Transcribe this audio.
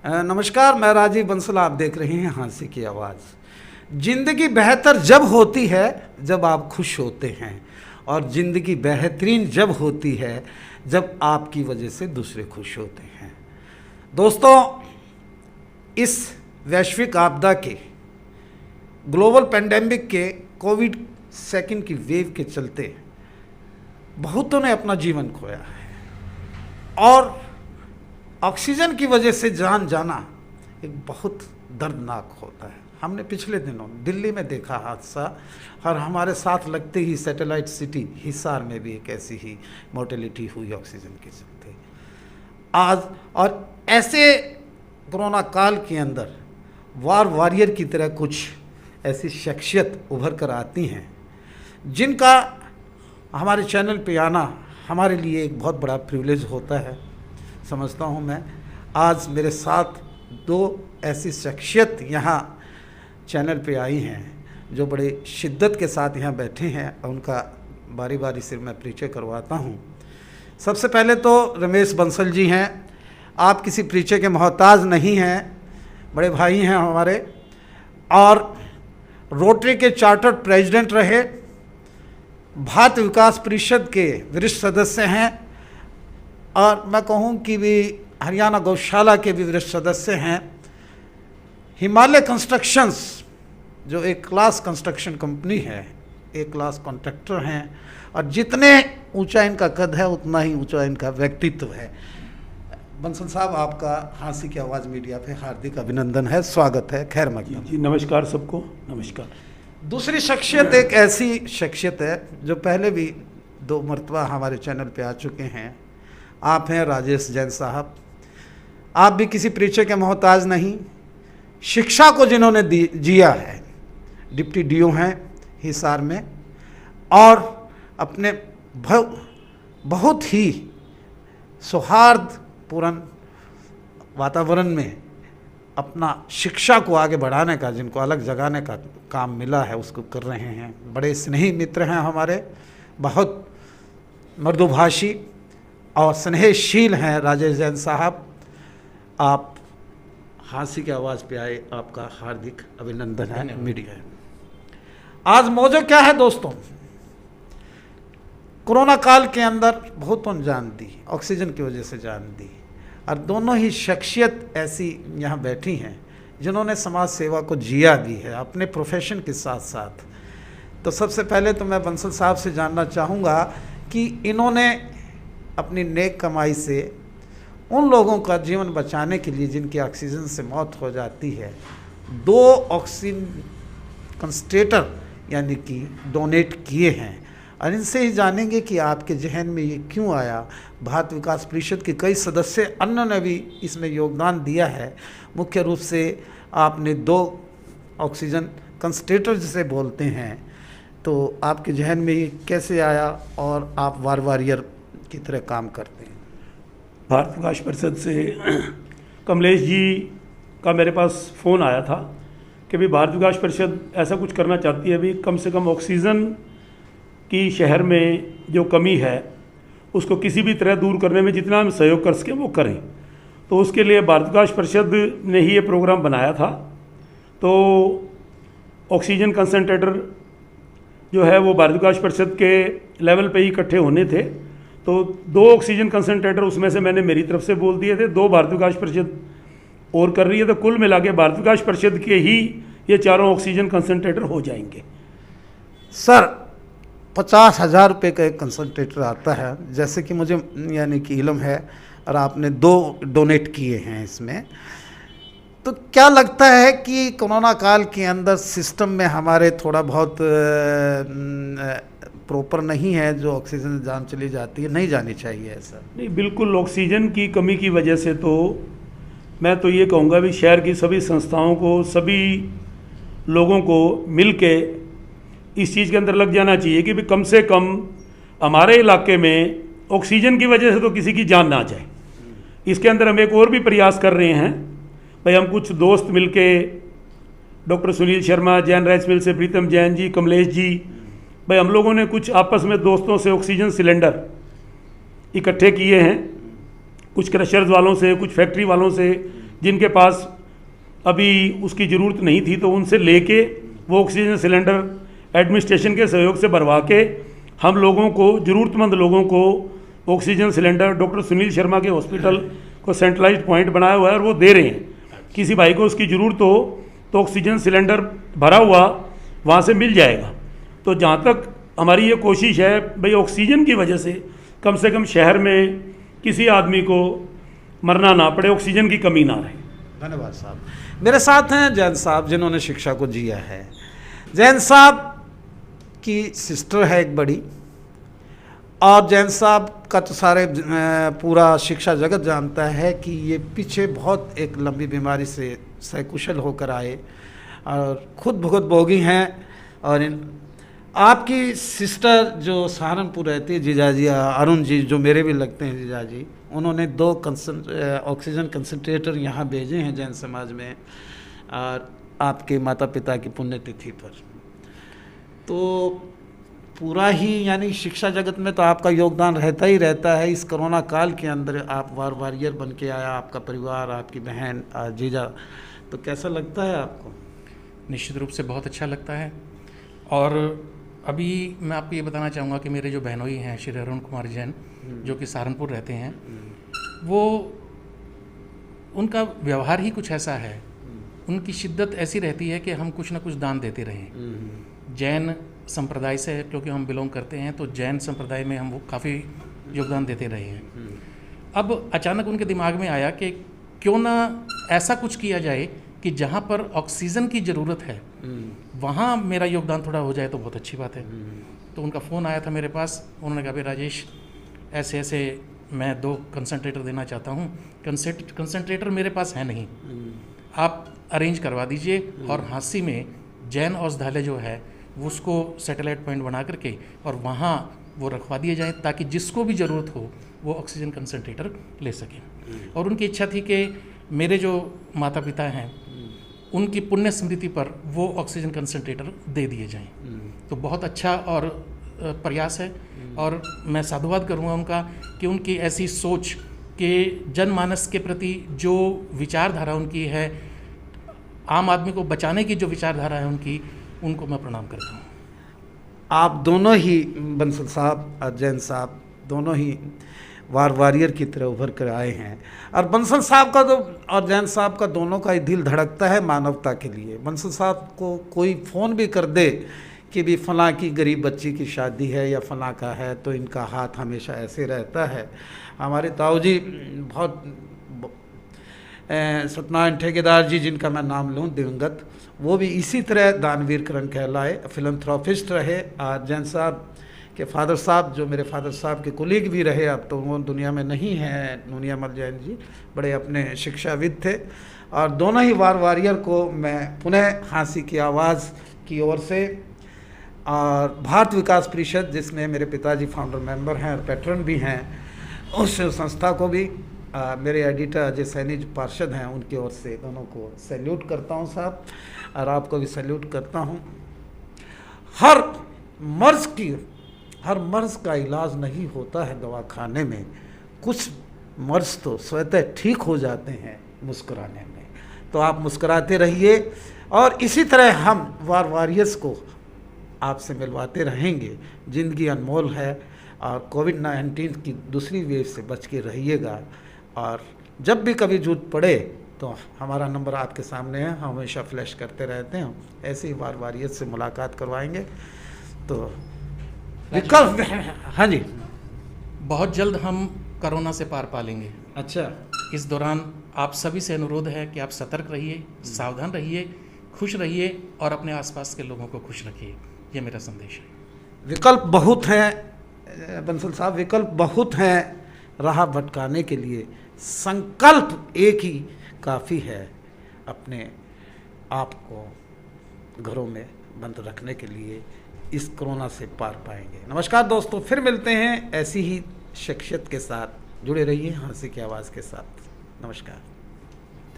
नमस्कार, मैं राजीव बंसल। आप देख रहे हैं हंसी की आवाज़। ज़िंदगी बेहतर जब होती है जब आप खुश होते हैं, और ज़िंदगी बेहतरीन जब होती है जब आपकी वजह से दूसरे खुश होते हैं। दोस्तों, इस वैश्विक आपदा के, ग्लोबल पेंडेमिक के, कोविड सेकंड की वेव के चलते बहुतों ने अपना जीवन खोया है, और ऑक्सीजन की वजह से जान जाना एक बहुत दर्दनाक होता है। हमने पिछले दिनों दिल्ली में देखा हादसा, और हमारे साथ लगते ही सैटेलाइट सिटी हिसार में भी एक ऐसी ही मोर्टेलिटी हुई ऑक्सीजन के चलते आज। और ऐसे कोरोना काल के अंदर वॉरियर की तरह कुछ ऐसी शख्सियत उभर कर आती हैं जिनका हमारे चैनल पे आना हमारे लिए एक बहुत बड़ा प्रिविलेज होता है, समझता हूँ मैं। आज मेरे साथ दो ऐसी शख्सियत यहाँ चैनल पे आई हैं जो बड़े शिद्दत के साथ यहाँ बैठे हैं, और उनका बारी बारी से मैं परिचय करवाता हूँ। सबसे पहले तो रमेश बंसल जी हैं। आप किसी परिचय के मोहताज नहीं हैं, बड़े भाई हैं हमारे, और रोटरी के चार्टर्ड प्रेसिडेंट रहे, भारत विकास परिषद के वरिष्ठ सदस्य हैं, और मैं कहूँ कि भी हरियाणा गौशाला के भी वरिष्ठ सदस्य हैं। हिमालय कंस्ट्रक्शंस जो एक क्लास कंस्ट्रक्शन कंपनी है, एक क्लास कॉन्ट्रैक्टर हैं, और जितने ऊंचा इनका कद है उतना ही ऊंचा इनका व्यक्तित्व है। बंसल साहब, आपका हंसी की आवाज़ मीडिया पे हार्दिक अभिनंदन है, स्वागत है, खैर मकदम। जी नमस्कार सबको, नमस्कार। दूसरी शख्सियत एक ऐसी शख्सियत है जो पहले भी 2 मरतबा हमारे चैनल पे आ चुके हैं। आप हैं राजेश जैन साहब। आप भी किसी परिचय के मोहताज नहीं। शिक्षा को जिन्होंने जिया है, डिप्टी डीओ हैं हिसार में, और अपने बहुत ही सौहार्दपूर्ण वातावरण में अपना शिक्षा को आगे बढ़ाने का, जिनको अलग जगाने का काम मिला है, उसको कर रहे हैं। बड़े स्नेही मित्र हैं हमारे, बहुत मृदुभाषी और स्नेहशील हैं राजेश जैन साहब। आप हंसी की आवाज़ पे आए, आपका हार्दिक अभिनंदन है मीडिया है। आज मौजूद क्या है दोस्तों? कोरोना काल के अंदर बहुतों ने जान दी, ऑक्सीजन की वजह से जान दी, और दोनों ही शख्सियत ऐसी यहाँ बैठी हैं जिन्होंने समाज सेवा को जिया भी है अपने प्रोफेशन के साथ साथ। तो सबसे पहले तो मैं बंसल साहब से जानना चाहूँगा कि इन्होंने अपनी नेक कमाई से उन लोगों का जीवन बचाने के लिए जिनकी ऑक्सीजन से मौत हो जाती है, 2 ऑक्सीजन कंसंट्रेटर यानी कि डोनेट किए हैं। और इनसे ही जानेंगे कि आपके जहन में ये क्यों आया। भारत विकास परिषद के कई सदस्य अन्य ने भी इसमें योगदान दिया है। मुख्य रूप से आपने 2 ऑक्सीजन कंसंट्रेटर जिसे बोलते हैं, तो आपके जहन में ये कैसे आया, और आप वॉरियर की तरह काम करते हैं? भारत विकास परिषद से कमलेश जी का मेरे पास फ़ोन आया था कि भी भारत विकास परिषद ऐसा कुछ करना चाहती है, भी कम से कम ऑक्सीजन की शहर में जो कमी है उसको किसी भी तरह दूर करने में जितना हम सहयोग कर सकें वो करें। तो उसके लिए भारत विकास परिषद ने ही ये प्रोग्राम बनाया था। तो ऑक्सीजन कंसंट्रेटर जो है वो भारत विकास परिषद के लेवल पे ही इकट्ठे होने थे। तो 2 ऑक्सीजन कंसंट्रेटर उसमें से मैंने मेरी तरफ से बोल दिए थे, 2 भारत विकास परिषद और कर रही है। तो कुल मिला के भारत विकास परिषद के ही ये 4 ऑक्सीजन कंसंट्रेटर हो जाएंगे। सर, 50,000 रुपये का एक कंसंट्रेटर आता है, जैसे कि मुझे यानी कि इल्म है, और आपने 2 डोनेट किए हैं इसमें। तो क्या लगता है कि कोरोना काल के अंदर सिस्टम में हमारे थोड़ा बहुत प्रॉपर नहीं है, जो ऑक्सीजन जान चली जाती है, नहीं जानी चाहिए ऐसा? नहीं, बिल्कुल ऑक्सीजन की कमी की वजह से तो मैं तो ये कहूँगा भी शहर की सभी संस्थाओं को, सभी लोगों को मिल के इस चीज़ के अंदर लग जाना चाहिए कि भी कम से कम हमारे इलाके में ऑक्सीजन की वजह से तो किसी की जान ना जाए। इसके अंदर हम एक और भी प्रयास कर रहे हैं भाई। हम कुछ दोस्त मिलके, doctor Sunil Sharma, Jain rice mill से प्रीतम जैन जी, कमलेश जी, भाई हम लोगों ने कुछ आपस में दोस्तों से ऑक्सीजन सिलेंडर इकट्ठे किए हैं। कुछ क्रशर्स वालों से, कुछ फैक्ट्री वालों से, जिनके पास अभी उसकी ज़रूरत नहीं थी, तो उनसे लेके वो ऑक्सीजन सिलेंडर एडमिनिस्ट्रेशन के सहयोग से भरवा के हम लोगों को, ज़रूरतमंद लोगों को oxygen cylinder doctor Sunil Sharma के हॉस्पिटल को सेंट्रलाइज्ड पॉइंट बनाया हुआ है और वो दे रहे हैं। किसी भाई को उसकी ज़रूरत हो तो ऑक्सीजन सिलेंडर भरा हुआ वहाँ से मिल जाएगा। तो जहाँ तक हमारी ये कोशिश है भाई, ऑक्सीजन की वजह से कम शहर में किसी आदमी को मरना ना पड़े, ऑक्सीजन की कमी ना रहे। धन्यवाद साहब। मेरे साथ हैं जैन साहब, जिन्होंने शिक्षा को जिया है। जैन साहब की सिस्टर है एक बड़ी, और जैन साहब का तो सारे पूरा शिक्षा जगत जानता है कि ये पीछे बहुत एक लंबी बीमारी से सकुशल होकर आए और खुद भुगत भोगी हैं। और आपकी सिस्टर जो सहारनपुर रहती है, जीजाजी अरुण जी, जो मेरे भी लगते हैं जीजाजी, उन्होंने 2 ऑक्सीजन कंसंट्रेटर यहाँ भेजे हैं जैन समाज में, और आपके माता पिता की पुण्यतिथि पर। तो पूरा ही यानी शिक्षा जगत में तो आपका योगदान रहता ही रहता है। इस कोरोना काल के अंदर आप वॉरियर बन के आया, आपका परिवार, आपकी बहन, जीजा, तो कैसा लगता है आपको? निश्चित रूप से बहुत अच्छा लगता है। और अभी मैं आपको ये बताना चाहूँगा कि मेरे जो बहनोई हैं श्री अरुण कुमार जैन, जो कि सहारनपुर रहते हैं, वो उनका व्यवहार ही कुछ ऐसा है, उनकी शिद्दत ऐसी रहती है कि हम कुछ ना कुछ दान देते रहें। जैन संप्रदाय से क्योंकि हम बिलोंग करते हैं, तो जैन संप्रदाय में हम वो काफ़ी योगदान देते रहे हैं। अब अचानक उनके दिमाग में आया कि क्यों ना ऐसा कुछ किया जाए कि जहाँ पर ऑक्सीजन की ज़रूरत है वहाँ मेरा योगदान थोड़ा हो जाए तो बहुत अच्छी बात है। तो उनका फ़ोन आया था मेरे पास, उन्होंने कहा भाई राजेश, ऐसे ऐसे मैं 2 कंसंट्रेटर देना चाहता हूँ, कंसंट्रेटर मेरे पास है नहीं, आप अरेंज करवा दीजिए। और हाँसी में जैन औषधालय जो है वो उसको सैटेलाइट पॉइंट बना करके और वहाँ वो रखवा दिए जाएँ, ताकि जिसको भी ज़रूरत हो वो ऑक्सीजन कंसंट्रेटर ले सकें। और उनकी इच्छा थी कि मेरे जो माता पिता हैं उनकी पुण्य स्मृति पर वो ऑक्सीजन कंसंट्रेटर दे दिए जाएं। तो बहुत अच्छा और प्रयास है, और मैं साधुवाद करूँगा उनका कि उनकी ऐसी सोच कि जनमानस के प्रति जो विचारधारा उनकी है, आम आदमी को बचाने की जो विचारधारा है उनकी, उनको मैं प्रणाम करता हूँ। आप दोनों ही, बंसल साहब और जैन साहब, दोनों ही वॉरियर की तरह उभर कर आए हैं। और बंसल साहब का तो और जैन साहब का दोनों का ही दिल धड़कता है मानवता के लिए। बंसल साहब को कोई फ़ोन भी कर दे कि भी फलां की गरीब बच्ची की शादी है या फलां का है, तो इनका हाथ हमेशा ऐसे रहता है। हमारे ताऊ जी बहुत, सत्यनारायण ठेकेदार जी, जिनका मैं नाम लूँ दिवंगत, वो भी इसी तरह दानवीर करण कहलाए, फिलंथ्रोपिस्ट रहे। और जैन साहब के फादर साहब, जो मेरे फादर साहब के कुलीग भी रहे, अब तो वो दुनिया में नहीं हैं, नूनियामल जैन जी, बड़े अपने शिक्षाविद थे। और दोनों ही वॉरियर को मैं पुनः हाँसी की आवाज़ की ओर से, और भारत विकास परिषद, जिसमें मेरे पिताजी फाउंडर मेंबर हैं और पैट्रन भी हैं, उस संस्था को भी मेरे एडिटर अजय सैनी जो पार्षद हैं, उनकी ओर से दोनों को सैल्यूट करता हूं साहब, और आपको भी सैल्यूट करता हूं। हर मर्ज़ का इलाज नहीं होता है दवाखाने में, कुछ मर्ज़ तो स्वतः ठीक हो जाते हैं मुस्कुराने में। तो आप मुस्कुराते रहिए, और इसी तरह हम वॉरियर्स को आपसे मिलवाते रहेंगे। ज़िंदगी अनमोल है, और कोविड-19 की दूसरी वेव से बच के रहिएगा। और जब भी कभी जरूरत पड़े तो हमारा नंबर आपके सामने है, हम हमेशा फ्लैश करते रहते हैं। ऐसे ही वॉरियर्स से मुलाकात करवाएंगे। तो विकल्प, हाँ जी, बहुत जल्द हम कोरोना से पार पा लेंगे। अच्छा, इस दौरान आप सभी से अनुरोध है कि आप सतर्क रहिए, सावधान रहिए, खुश रहिए और अपने आसपास के लोगों को खुश रखिए। ये मेरा संदेश है। विकल्प बहुत हैं बंसल साहब, विकल्प बहुत हैं राह भटकाने के लिए। संकल्प एक ही काफ़ी है अपने आप को घरों में बंद रखने के लिए। इस कोरोना से पार पाएंगे। नमस्कार दोस्तों, फिर मिलते हैं ऐसी ही शख्सियत के साथ। जुड़े रहिए हाँसी की आवाज़ के साथ। नमस्कार।